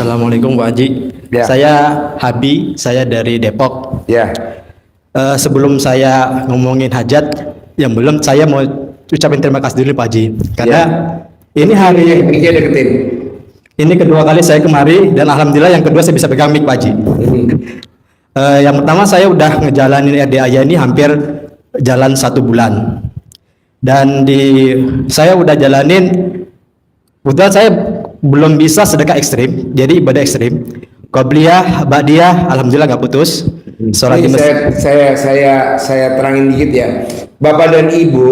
Assalamualaikum Bu Haji. Ya. Saya Habi, saya dari Depok. Ya. Sebelum saya ngomongin hajat, yang belum saya mau ucapin terima kasih dulu Pak Haji. Karena ini hari deketin. ini kedua kali saya kemari dan alhamdulillah yang kedua saya bisa pegang mic Pak Haji. Yang pertama saya udah ngejalanin RDAY ini hampir jalan 1 bulan. Dan saya udah jalanin, kebetulan saya belum bisa sedekah ekstrim, jadi ibadah ekstrim. Qobliyah, Ba'diyah, alhamdulillah nggak putus. Sholat di masjid. Saya terangin dikit ya, Bapak dan Ibu.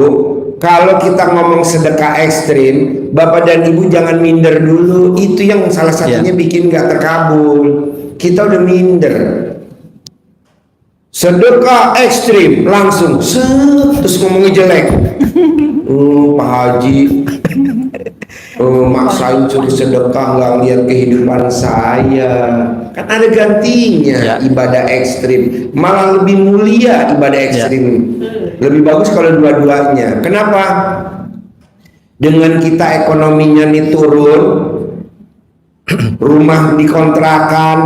Kalau kita ngomong sedekah ekstrim, Bapak dan Ibu jangan minder dulu. Itu yang salah satunya bikin nggak terkabul. Kita udah minder. Sedekah ekstrim langsung terus ngomongnya jelek. Pak Haji maksain suruh sedekah, nggak lihat kehidupan saya. Kan ada gantinya. Ibadah ekstrim malah lebih mulia. Ibadah ekstrim lebih bagus kalau dua-duanya. Kenapa? Dengan kita ekonominya nih turun, rumah dikontrakan,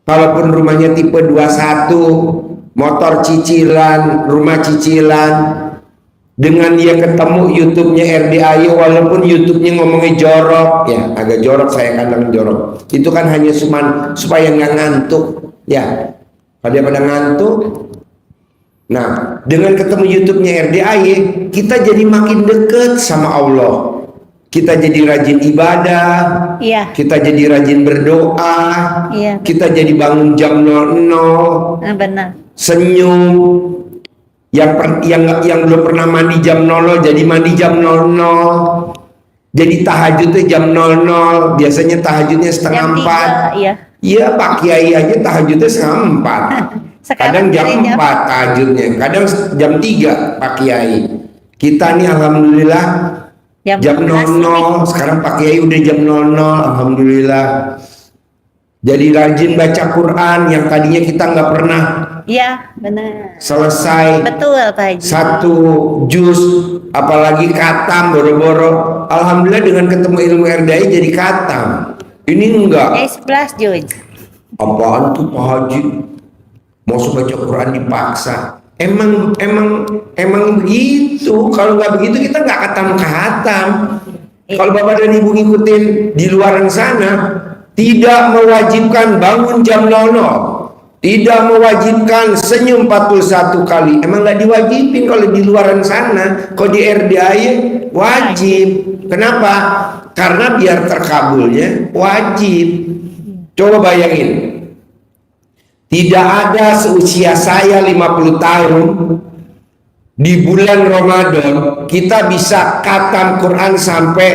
kalaupun rumahnya tipe 21, motor cicilan, rumah cicilan, dengan dia ketemu YouTube-nya RDAY, walaupun YouTube-nya ngomongnya jorok, ya agak jorok, saya katakan jorok, itu kan hanya supaya nggak ngantuk, ya pada ngantuk. Nah, dengan ketemu YouTube-nya RDAY, kita jadi makin deket sama Allah. Kita jadi rajin ibadah, kita jadi rajin berdoa, kita jadi bangun jam 00, benar. Senyum. Yang belum pernah mandi jam 00 jadi mandi jam 00. Jadi tahajudnya jam 00. Biasanya tahajudnya setengah 4. Iya, Pak Kiai aja tahajudnya setengah 4. Kadang jam 4 tahajudnya, kadang jam 3 Pak Kiai. Kita nih alhamdulillah jam 00. Sekarang Pak Kiai udah jam 00, alhamdulillah. Jadi rajin baca Quran yang tadinya kita nggak pernah. Iya, benar. Selesai. Betul, Pak Haji. 1 juz, apalagi khatam boro-boro. Alhamdulillah dengan ketemu ilmu RDAY jadi khatam. Ini enggak. 11 juz. Apaan tuh Pak Haji? Mau baca Quran dipaksa. Emang begitu. Kalau nggak begitu kita nggak khatam. Kalau Bapak dan Ibu ngikutin di luaran sana, tidak mewajibkan bangun jam 00. Tidak mewajibkan senyum 41 kali. Emang nggak diwajibin kalau di luaran sana. Kalau di RDAY wajib. Kenapa? Karena biar terkabulnya wajib. Coba bayangin. Tidak ada seusia saya 50 tahun di bulan Ramadan kita bisa khatam Quran sampai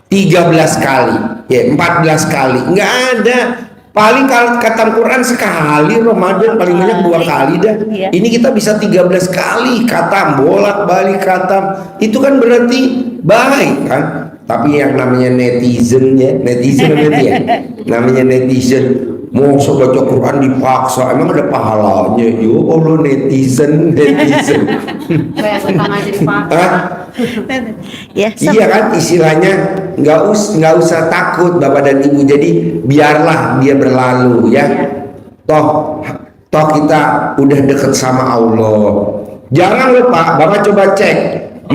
13 kali, ya 14 kali. Nggak ada. Paling kalau khatam Quran sekali Ramadan, paling banyak 2 kali dah. Ini kita bisa 13 kali khatam, bolak-balik khatam. Itu kan berarti baik kan? Tapi yang namanya netizen namanya netizen mau baca Quran dipaksa, emang ada pahalanya? Yo Allah, netizen. Iya kan, istilahnya nggak usah takut Bapak dan Ibu. Jadi biarlah dia berlalu ya. Toh kita udah deket sama Allah. Jangan lupa, Bapak coba cek,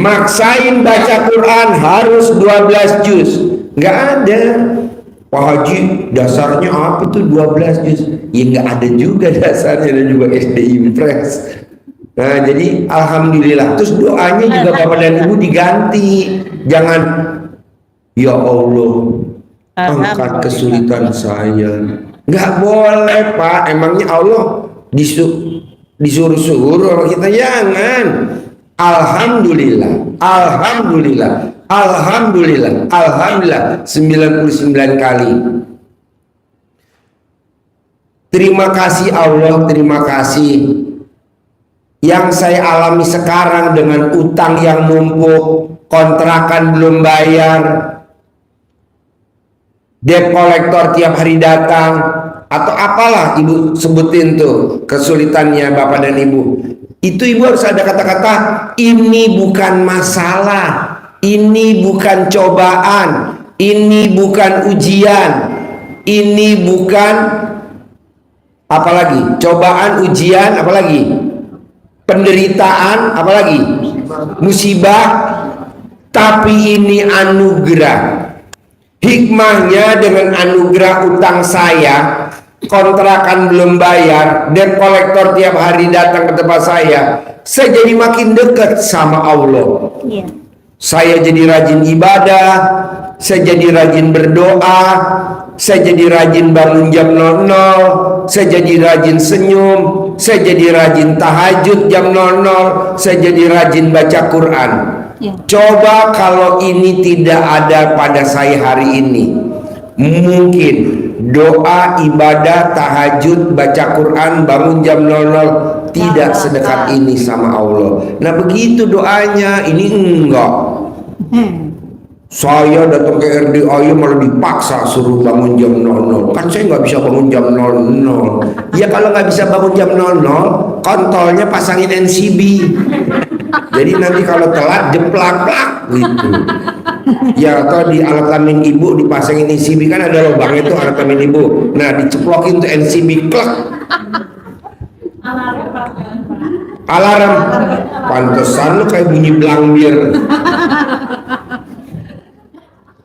maksain baca Quran harus 12 juz. Nggak ada. Pak Haji, dasarnya apa tuh 12 juz? Ya nggak ada juga dasarnya, ada juga SD Impres. Nah jadi alhamdulillah. Terus doanya juga Bapak dan Ibu diganti. Jangan, ya Allah angkat kesulitan saya. Nggak boleh Pak. Emangnya Allah disuruh-suruh kita? Jangan. Alhamdulillah 99 kali. Terima kasih Allah, terima kasih. Yang saya alami sekarang dengan utang yang numpuk, kontrakan belum bayar, debt collector tiap hari datang, atau apalah Ibu sebutin tuh kesulitannya Bapak dan Ibu. Itu Ibu harus ada kata-kata, ini bukan masalah, ini bukan cobaan, ini bukan ujian, Ini bukan apalagi cobaan, ujian, apalagi penderitaan, apalagi musibah, tapi ini anugerah. Hikmahnya dengan anugerah utang saya, kontrakan belum bayar, debt kolektor tiap hari datang ke tempat saya jadi makin dekat sama Allah. Iya. Saya jadi rajin ibadah, saya jadi rajin berdoa, saya jadi rajin bangun jam 00, saya jadi rajin senyum, saya jadi rajin tahajud jam 00, saya jadi rajin baca Quran. Ya. Coba kalau ini tidak ada pada saya hari ini, mungkin doa, ibadah, tahajud, baca Quran, bangun jam 00 tidak sedekat ini sama Allah. Nah begitu doanya, ini enggak. Saya datang ke RDAY malah dipaksa suruh bangun jam 00. Kan saya nggak bisa bangun jam 00. Ya kalau nggak bisa bangun jam 00, kontolnya pasangin NCB. Jadi nanti kalau telat jeplak-plak gitu. Ya atau di alat kelamin ibu dipasangin NCB, kan ada lubangnya tuh alat kelamin ibu. Nah diceplokin tuh NCB, klek. Alarm. Pantesan lu kayak bunyi blambir.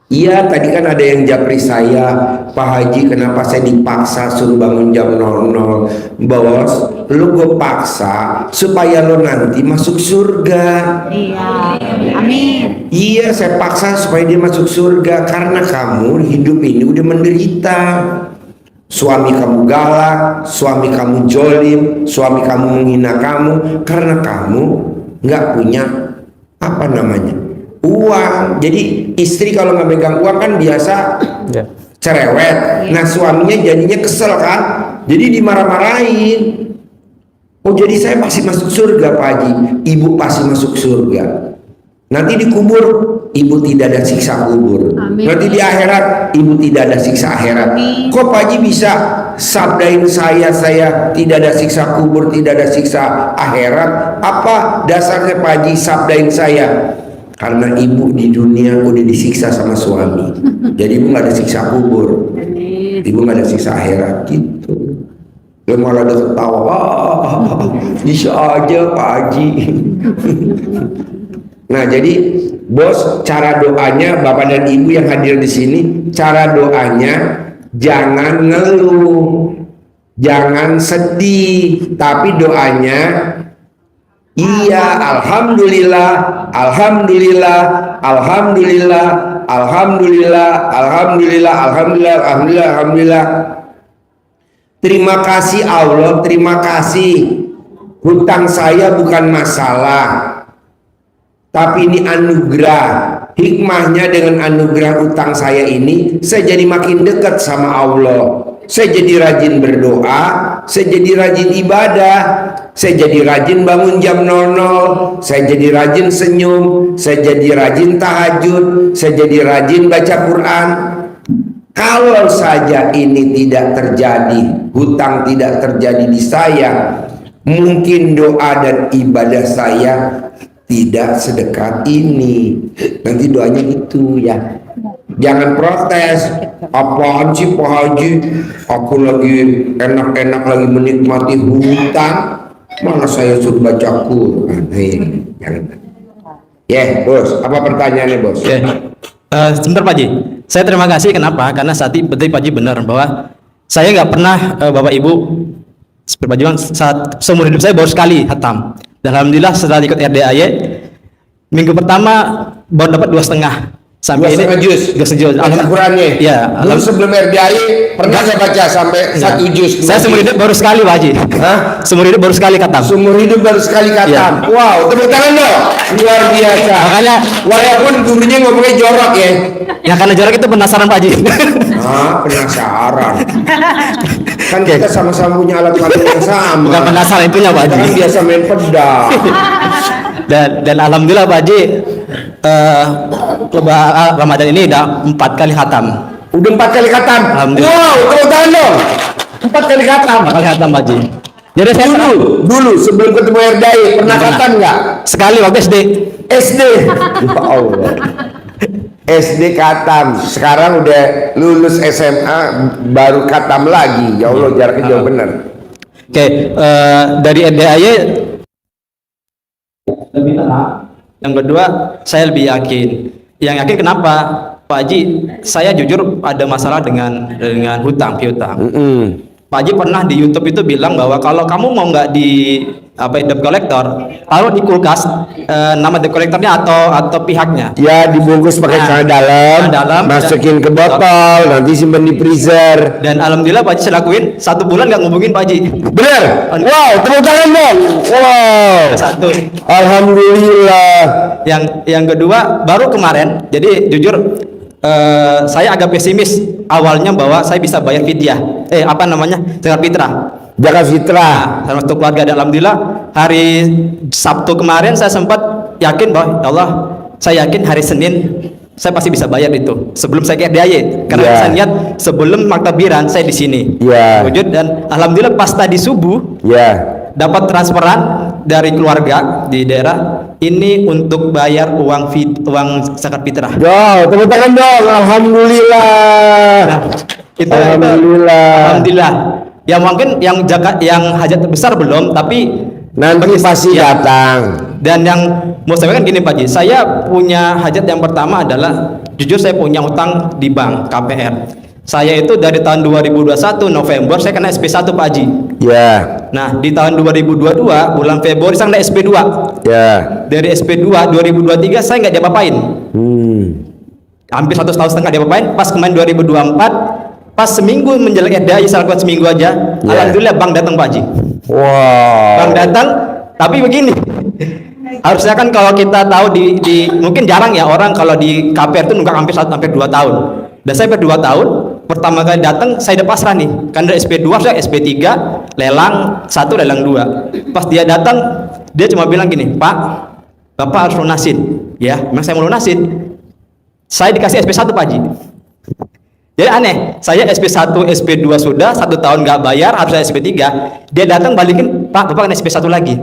Iya, tadi kan ada yang japri saya, Pak Haji, kenapa saya dipaksa suruh bangun jam 00? Bos, lu gue paksa supaya lo nanti masuk surga. Iya. Amin. Iya, saya paksa supaya dia masuk surga karena kamu hidup ini udah menderita. Suami kamu galak, suami kamu jolim, suami kamu menghina kamu karena kamu nggak punya apa namanya uang. Jadi istri kalau nggak pegang uang kan biasa cerewet. Nah suaminya jadinya kesel kan, jadi dimarah-marahin. Oh jadi saya pasti masuk surga Pak Haji, ibu pasti masuk surga. Nanti dikubur ibu tidak ada siksa kubur. Amin. Nanti di akhirat ibu tidak ada siksa akhirat. Amin. Kok Pak Haji bisa sabdain saya tidak ada siksa kubur, tidak ada siksa akhirat? Apa dasarnya Pak Haji sabdain saya? Karena ibu di dunia udah disiksa sama suami, jadi ibu nggak ada siksa kubur, ibu nggak ada siksa akhirat gitu. Dia malah ada ketawa, bisa aja Pak Haji. Nah jadi bos, cara doanya bapak dan ibu yang hadir di sini, cara doanya jangan ngeluh, jangan sedih, tapi doanya iya, alhamdulillah, alhamdulillah, alhamdulillah, alhamdulillah, alhamdulillah, alhamdulillah, alhamdulillah, alhamdulillah. Terima kasih Allah, terima kasih. Hutang saya bukan masalah, tapi ini anugerah. Hikmahnya dengan anugerah utang saya ini, saya jadi makin dekat sama Allah. Saya jadi rajin berdoa, saya jadi rajin ibadah, saya jadi rajin bangun jam 00, saya jadi rajin senyum, saya jadi rajin tahajud, saya jadi rajin baca Quran. Kalau saja ini tidak terjadi, hutang tidak terjadi di saya, mungkin doa dan ibadah saya tidak sedekat ini. Nanti doanya gitu ya. Jangan protes, apaan sih Pak Haji, aku lagi enak-enak lagi menikmati hutang, mana saya suruh baca Quran. Jangan. Bos, apa pertanyaannya bos? Sebentar Pak Haji, saya terima kasih. Kenapa? Karena saat ini betul Pak Haji benar bahwa saya nggak pernah Bapak Ibu seperti Pak Haji bilang, saat seumur hidup saya baru sekali hatam. Dan alhamdulillah setelah ikut RDAY minggu pertama baru dapat 2,5 sampai ini juz. Al-Qurannya. Ya, dulu sebelum RDAY pernah saya baca sampai 1 juz. Saya seumur hidup baru sekali Pak Haji. Hah? Seumur hidup baru sekali khatam. Seumur hidup baru sekali khatam. Ya. Wow, tepuk tangan dong. Luar biasa. Makanya walaupun gurunya ngomongnya jorok ya. Ya karena jarak itu penasaran Pak Haji. Penasaran. Kan kita sama-sama punya alat kelamin yang sama. Bukan penasaran itunya Pak Kita Haji. kan biasa main pedang. Dan alhamdulillah Pak Haji, Ramadan ini udah 4 kali khatam. Udah 4 kali khatam. Alhamdulillah. Wow, tepuk tangan dong. 4 kali khatam. 4 kali khatam Pak Haji. Jadi saya Dulu sebelum ketemu RDAY pernah khatam nggak? sekali waktu SD. SD. Ya Allah. SD katam, sekarang udah lulus SMA baru katam lagi. Ya Allah, jaraknya jauh bener. Oke, dari RDAY lebih tenang. Yang kedua, saya lebih yakin. Yang yakin kenapa? Pak Haji, saya jujur ada masalah dengan hutang piutang. Pak Haji pernah di YouTube itu bilang bahwa kalau kamu mau nggak di debt collector, taruh di kulkas nama debt collectornya atau pihaknya. Ya, dibungkus pakai celana dalam, masukin ke botol, nanti simpan di freezer. Dan alhamdulillah Pak Haji saya lakuin 1 bulan nggak ngubungin Pak Haji. Bener? Wow, tepuk tangan dong. Wow. Satu. Alhamdulillah. Yang kedua baru kemarin. Jadi jujur saya agak pesimis awalnya bahwa saya bisa bayar fidyah. Zakat fitrah. Zakat fitrah. Sama untuk keluarga, dan alhamdulillah hari Sabtu kemarin saya sempat yakin bahwa ya Allah, saya yakin hari Senin saya pasti bisa bayar itu sebelum saya ke RDAY, karena saya lihat sebelum maktabiran saya di sini. Wujud, dan alhamdulillah pas tadi subuh dapat transferan dari keluarga di daerah ini untuk bayar uang zakat fitrah. Tepuk tangan dong. Alhamdulillah. Nah, itu Alhamdulillah. Ya mungkin yang hajat besar belum, tapi nanti pasti datang. Dan yang mau saya sampaikan gini Pak Haji, saya punya hajat yang pertama adalah jujur saya punya utang di bank KPR. Saya itu dari tahun 2021 November saya kena SP1 Pak Haji. Nah, di tahun 2022 bulan Februari saya kena SP2. Dari SP2 2023 saya nggak diapa-apain. Hampir 1,5 tahun diapa-apain. Pas kemarin 2024 pas seminggu menjelang RDAY, saya lakukan seminggu aja. Alhamdulillah bank datang Pak Haji. Bank datang, tapi begini. Harusnya kan kalau kita tahu di mungkin jarang ya orang kalau di KPR itu nunggak hampir 2 tahun. Dan saya 2 tahun, pertama kali datang saya udah pasrah nih. Kan dari SP2 saya SP3, lelang 1, lelang 2. Pas dia datang, dia cuma bilang gini, "Pak, Bapak harus lunasin." Ya, memang saya mau lunasin. Saya dikasih SP1 Pak Haji. Jadi aneh, saya SP1, SP2 sudah 1 tahun nggak bayar, harus saya SP3. Dia datang balikin, "Pak, Bapak kena SP1 lagi."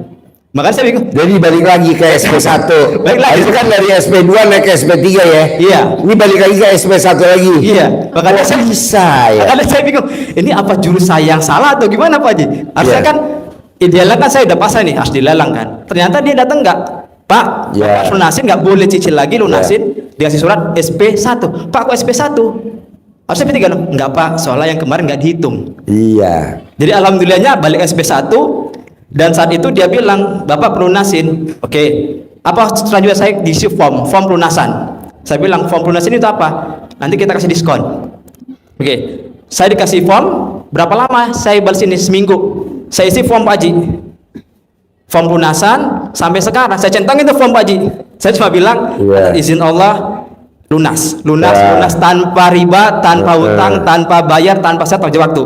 Makanya saya bingung. Jadi balik lagi ke SP1. Balik lagi. Itu kan dari SP2 naik ke SP3 ya? Iya. Ini balik lagi ke SP1 lagi? Iya. Makanya saya bisa ya? Makanya saya bingung, ini apa jurus saya yang salah atau gimana Pak Haji? Harusnya kan, idealnya kan saya udah pasrah nih, harus dilelang kan. Ternyata dia datang nggak, "Pak, Bapak lunasin, nggak boleh cicil lagi, lunasin." Dikasih surat SP1. "Pak, kok SP1? Harusnya SP3 loh." "Enggak Pak, soalnya yang kemarin nggak dihitung." Iya. Jadi alhamdulillahnya balik SP1, dan saat itu dia bilang, "Bapak pelunasin." Oke. Apa selanjutnya saya diisi form pelunasan. Saya bilang, "Form pelunasan itu apa?" "Nanti kita kasih diskon." Oke. Saya dikasih form, berapa lama? Saya balas ini seminggu. Saya isi form Pak Haji. Form pelunasan sampai sekarang saya centangin itu form Pak Haji. Saya cuma bilang, izin Allah lunas tanpa riba, tanpa hutang, tanpa bayar, tanpa syarat wajib waktu.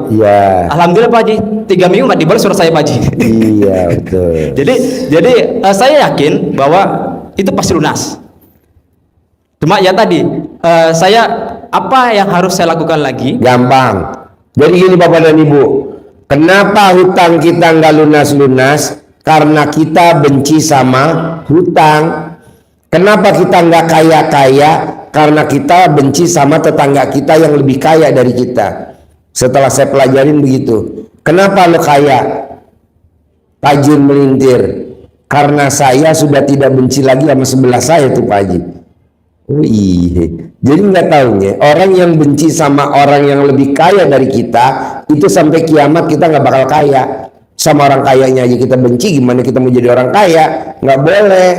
Alhamdulillah Pak Haji, 3 minggu nggak dibalas surat saya Pak Haji. Iya, betul. Jadi saya yakin bahwa itu pasti lunas. Cuma ya tadi saya apa yang harus saya lakukan lagi? Gampang. Jadi gini Bapak dan Ibu, kenapa hutang kita nggak lunas-lunas? Karena kita benci sama hutang. Kenapa kita nggak kaya-kaya? Karena kita benci sama tetangga kita yang lebih kaya dari kita. Setelah saya pelajarin begitu. Kenapa lo kaya? Tajir melintir. Karena saya sudah tidak benci lagi sama sebelah saya tuh Pak Haji. Oh iya. Jadi nggak tahunya orang yang benci sama orang yang lebih kaya dari kita, itu sampai kiamat kita nggak bakal kaya. Sama orang kayanya aja kita benci, gimana kita mau jadi orang kaya? Nggak boleh.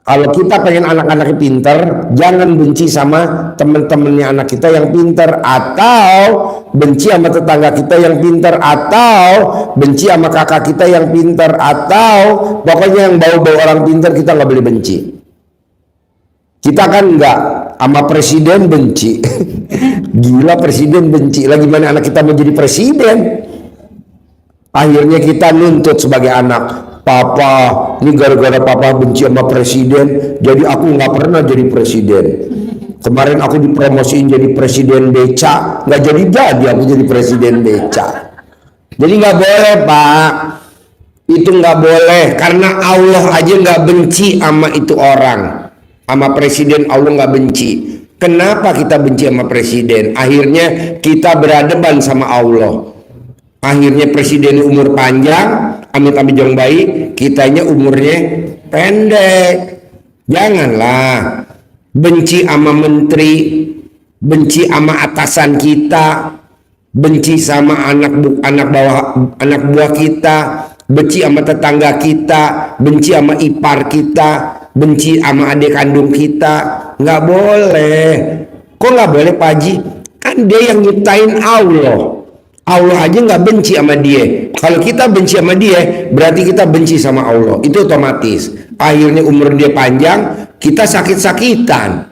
Kalau kita pengen anak-anaknya pinter, jangan benci sama teman-temannya anak kita yang pinter, atau benci sama tetangga kita yang pinter, atau benci sama kakak kita yang pinter, atau pokoknya yang bau-bau orang pinter kita nggak boleh benci. Kita kan nggak sama presiden benci. Gila, presiden benci. Lagi mana anak kita mau jadi presiden? Akhirnya kita nuntut sebagai anak, "Papa, ini gara-gara papa benci sama presiden, jadi aku nggak pernah jadi presiden. Kemarin aku dipromosiin jadi presiden beca, nggak jadi aku jadi presiden beca." Jadi nggak boleh Pak, itu nggak boleh, karena Allah aja nggak benci sama itu orang. sama presiden Allah nggak benci. Kenapa kita benci sama presiden? Akhirnya kita berhadapan sama Allah. Akhirnya presiden umur panjang, amit-amit jong bayi, kitanya umurnya pendek. Janganlah benci sama menteri, benci sama atasan kita, benci sama anak buah kita, benci sama tetangga kita, benci sama ipar kita, benci sama adik kandung kita. Nggak boleh. Kok nggak boleh, Pak Haji? Kan dia yang nyiptain Allah. Allah aja nggak benci sama dia. Kalau kita benci sama dia, berarti kita benci sama Allah. Itu otomatis. Akhirnya umur dia panjang, kita sakit-sakitan,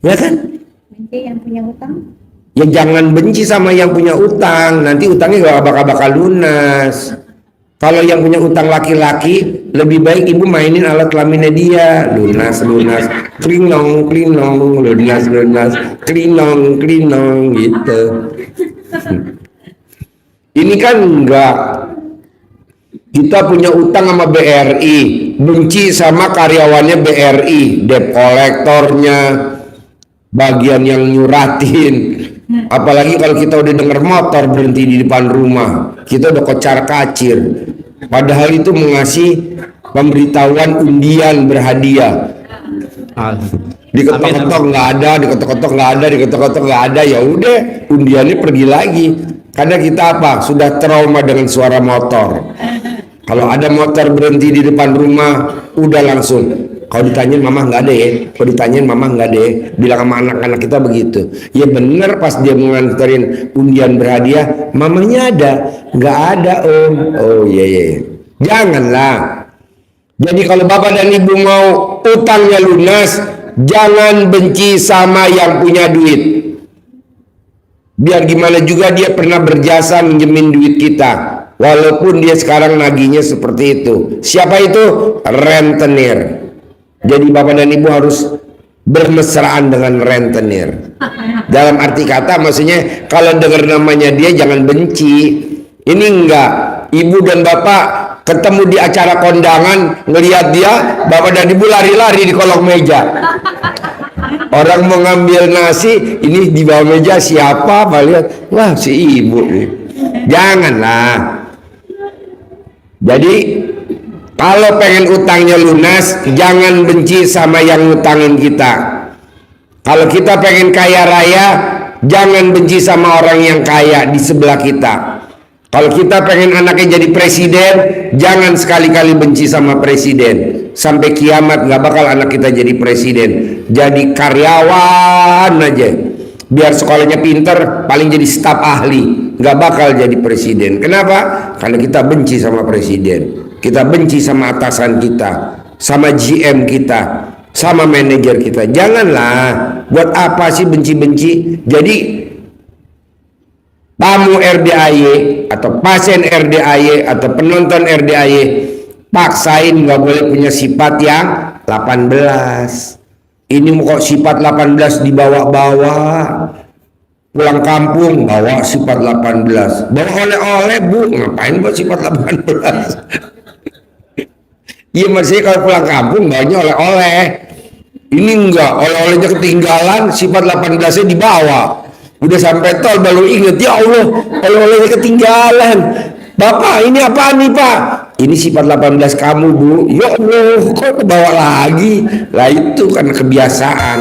ya kan? Benci yang punya utang. Ya jangan benci sama yang punya utang. Nanti utangnya gak bakal lunas. Kalau yang punya utang laki-laki, lebih baik ibu mainin alat kelaminnya dia. Lunas, klinong, lunas, klinong, gitu. Ini kan enggak. Kita punya utang sama BRI, benci sama karyawannya BRI, debt kolektornya, bagian yang nyuratin. Apalagi kalau kita udah denger motor berhenti di depan rumah, kita udah kocar kacir. Padahal itu mengasih pemberitahuan undian berhadiah. Diketok-ketok nggak ada, diketok-ketok nggak ada, diketok-ketok nggak ada, ya udah undiannya pergi lagi. Karena kita apa? Sudah trauma dengan suara motor. Kalau ada motor berhenti di depan rumah, udah langsung. Kalau ditanyain mama nggak ada ya, kalau ditanyain mama nggak ada ya, bilang sama anak-anak kita begitu. Ya bener, pas dia mengantarin undian berhadiah, mamanya ada, nggak ada om. Oh iya. Janganlah. Jadi kalau bapak dan ibu mau utangnya lunas, jangan benci sama yang punya duit. Biar gimana juga dia pernah berjasa minjemin duit kita. Walaupun dia sekarang nagihnya seperti itu. Siapa itu? Rentenir. Jadi bapak dan ibu harus bermesraan dengan rentenir. Dalam arti kata maksudnya kalau dengar namanya dia jangan benci. Ini enggak. Ibu dan bapak ketemu di acara kondangan, ngelihat dia, bapak dan ibu lari-lari di kolong meja. Orang mau ngambil nasi, ini di bawah meja siapa? Lihat, wah si ibu. Janganlah. Jadi kalau pengen utangnya lunas, jangan benci sama yang ngutangin kita. Kalau kita pengen kaya raya, jangan benci sama orang yang kaya di sebelah kita. Kalau kita pengen anaknya jadi presiden, jangan sekali-kali benci sama presiden. Sampai kiamat gak bakal anak kita jadi presiden. Jadi karyawan aja. Biar sekolahnya pinter, paling jadi staf ahli. Gak bakal jadi presiden. Kenapa? Karena kita benci sama presiden. Kita benci sama atasan kita, sama GM kita, sama manajer kita. Janganlah. Buat apa sih benci-benci? Jadi tamu RDAY atau pasien RDAY atau penonton RDAY paksain nggak boleh punya sifat yang 18. Ini kok sifat 18 dibawa-bawa. Pulang kampung bawa sifat 18. Bawa oleh-oleh bu, ngapain bawa sifat 18? Iya maksudnya kalau pulang kampung bawanya oleh-oleh. Ini enggak, oleh-olehnya ketinggalan, sifat 18-nya dibawa. Udah sampai tol baru inget, ya Allah, oleh-olehnya ketinggalan. Bapak, ini apa nih Pak? Ini sifat 18 kamu Bu. Ya Allah, kok kebawa lagi? Lah itu kan kebiasaan.